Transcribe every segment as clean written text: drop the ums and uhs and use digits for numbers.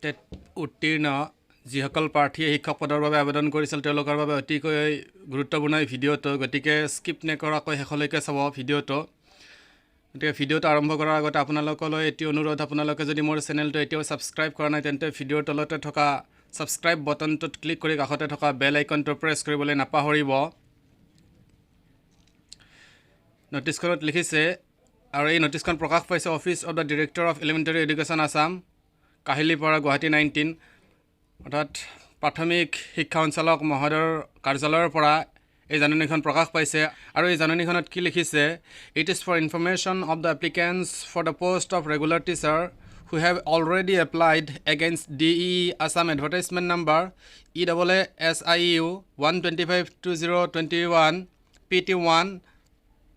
TET উত্তীৰ্ণ যিসকল প্ৰাৰ্থীয়ে শিক্ষক পদৰ বাবে আবেদন কৰিছিল তেওঁলোকৰ বাবে অতিকৈ গুৰুত্বপূৰ্ণ এই ভিডিঅ'টো, গতিকে স্কিপ নকৰাকৈ শেষলৈকে চাব ভিডিঅ'টো। গতিকে ভিডিঅ'টো আৰম্ভ কৰাৰ আগতে আপোনালোকলৈ এটি অনুৰোধ, আপোনালোকে যদি মোৰ চেনেলটো এতিয়াও ছাবস্ক্ৰাইব কৰা নাই তেন্তে ভিডিঅ'ৰ তলতে থকা ছাবস্ক্ৰাইব বটনটোত ক্লিক কৰি কাষতে থকা বেল আইকনটো প্ৰেছ কৰিবলৈ নাপাহৰিব। নটিছখনত লিখিছে, আৰু এই নটিছখন প্ৰকাশ পাইছে office of the director of elementary education Assam, Kahilipara, Guwahati 19, অৰ্থাৎ প্ৰাথমিক শিক্ষা সঞ্চালক মহোদয়ৰ কাৰ্যালয়ৰ পৰা এই জাননীখন প্ৰকাশ পাইছে। আৰু এই জাননীখনত কি লিখিছে, it is for information of the applicants for the post of regular teacher who have already applied against DEE Assam advertisement number EAASIU 1252021 PT1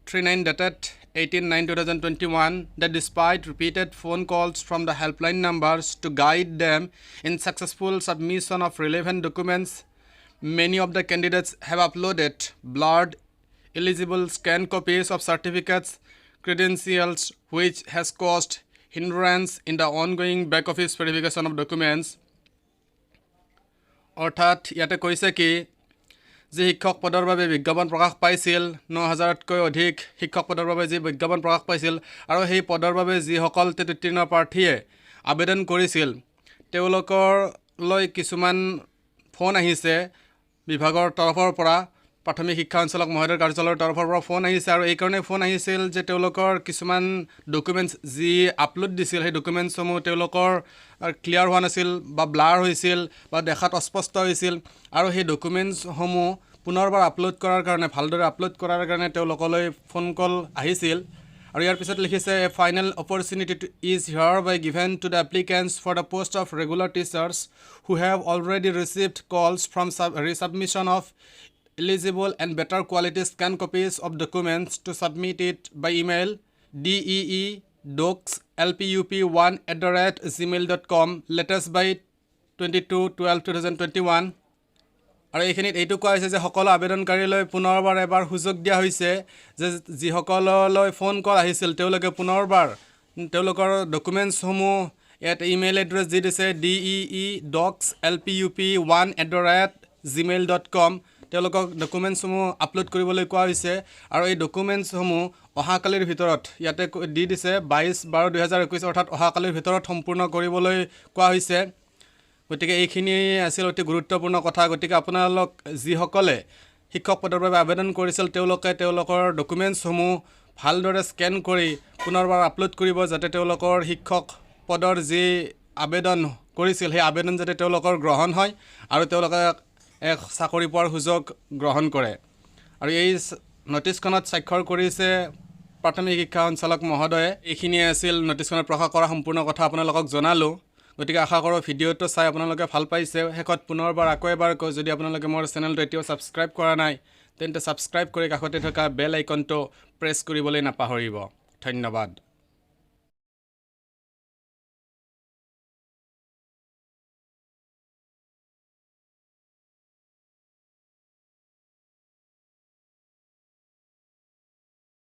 39 dated 18/9/2021 that despite repeated phone calls from the helpline numbers to guide them in successful submission of relevant documents, many of the candidates have uploaded blurred, illegible scanned copies of certificates, credentials, which has caused hindrance in the ongoing back office verification of documents. অৰ্থাৎ ইয়াতে কৈছে কি, যি শিক্ষক পদৰ বাবে বিজ্ঞাপন প্ৰকাশ পাইছিল, 9000তকৈ অধিক শিক্ষক পদৰ বাবে যি বিজ্ঞাপন প্ৰকাশ পাইছিল, আৰু সেই পদৰ বাবে যিসকল টেট উত্তীৰ্ণ প্ৰাৰ্থীয়ে আবেদন কৰিছিল তেওঁলোকলৈ কিছুমান ফোন আহিছে বিভাগৰ তৰফৰ পৰা, প্ৰাথমিক শিক্ষা সঞ্চালক মহোদয়ৰ কাৰ্যালয়ৰ তৰফৰ পৰা ফোন আহিছে। আৰু এইকাৰণে ফোন আহিছিল যে তেওঁলোকৰ কিছুমান ডকুমেণ্টছ যি আপলোড দিছিল সেই ডকুমেণ্টছসমূহ তেওঁলোকৰ ক্লিয়াৰ হোৱা নাছিল বা ব্লাৰ হৈছিল বা দেখাত অস্পষ্ট হৈছিল, আৰু সেই ডকুমেণ্টছসমূহ পুনৰবাৰ আপলোড কৰাৰ কাৰণে, ভালদৰে আপলোড কৰাৰ কাৰণে তেওঁলোকলৈ ফোন কল আহিছিল। আৰু ইয়াৰ পিছত লিখিছে, a final opportunity is hereby given to the applicants for the post of regular teachers who have already received calls from resubmission of eligible and better quality scanned copies of documents to submit it by email deedocs.lpup1@gmail.com latest by 22/12/2021। আৰু এইখিনিত এইটো কোৱা হৈছে যে সকলো আবেদনকাৰীলৈ পুনৰবাৰ এবাৰ সুযোগ দিয়া হৈছে যে যিসকললৈ ফোন কল আহিছিল তেওঁলোকে পুনৰবাৰ তেওঁলোকৰ ডকুমেণ্টছসমূহ ইয়াত ইমেইল এড্ৰেছ দি দিছে deedocs.lpup1@gmail.com, তেওঁলোকক ডকুমেণ্টছসমূহ আপলোড কৰিবলৈ কোৱা হৈছে। আৰু এই ডকুমেণ্টছসমূহ অহাকালিৰ ভিতৰত ইয়াতে দি দিছে 22/12/2021, অৰ্থাৎ অহাকালিৰ ভিতৰত সম্পূৰ্ণ কৰিবলৈ কোৱা হৈছে। গতিকে এইখিনি আছিল অতি গুৰুত্বপূৰ্ণ কথা। গতিকে আপোনালোক যিসকলে শিক্ষক পদৰ বাবে আবেদন কৰিছিল তেওঁলোকে তেওঁলোকৰ ডকুমেণ্টছসমূহ ভালদৰে স্কেন কৰি পুনৰবাৰ আপলোড কৰিব, যাতে তেওঁলোকৰ শিক্ষক পদৰ যি আবেদন কৰিছিল সেই আবেদন যাতে তেওঁলোকৰ গ্ৰহণ হয় আৰু তেওঁলোকে এক চাকৰি পোৱাৰ সুযোগ গ্ৰহণ কৰে। আৰু এই নটিছখনত স্বাক্ষৰ কৰিছে প্ৰাথমিক শিক্ষা সঞ্চালক মহোদয়ে। এইখিনিয়ে আছিল নটিছখনত প্ৰকাশ কৰা সম্পূৰ্ণ কথা আপোনালোকক জনালোঁ। গতিকে আশা কৰোঁ ভিডিঅ'টো চাই আপোনালোকে ভাল পাইছে। শেষত পুনৰবাৰ আকৌ এবাৰ কওঁ, যদি আপোনালোকে মোৰ চেনেলটো এতিয়াও ছাবস্ক্ৰাইব কৰা নাই তেন্তে ছাবস্ক্ৰাইব কৰি কাষতে থকা বেল আইকনটো প্ৰেছ কৰিবলৈ নাপাহৰিব। ধন্যবাদ।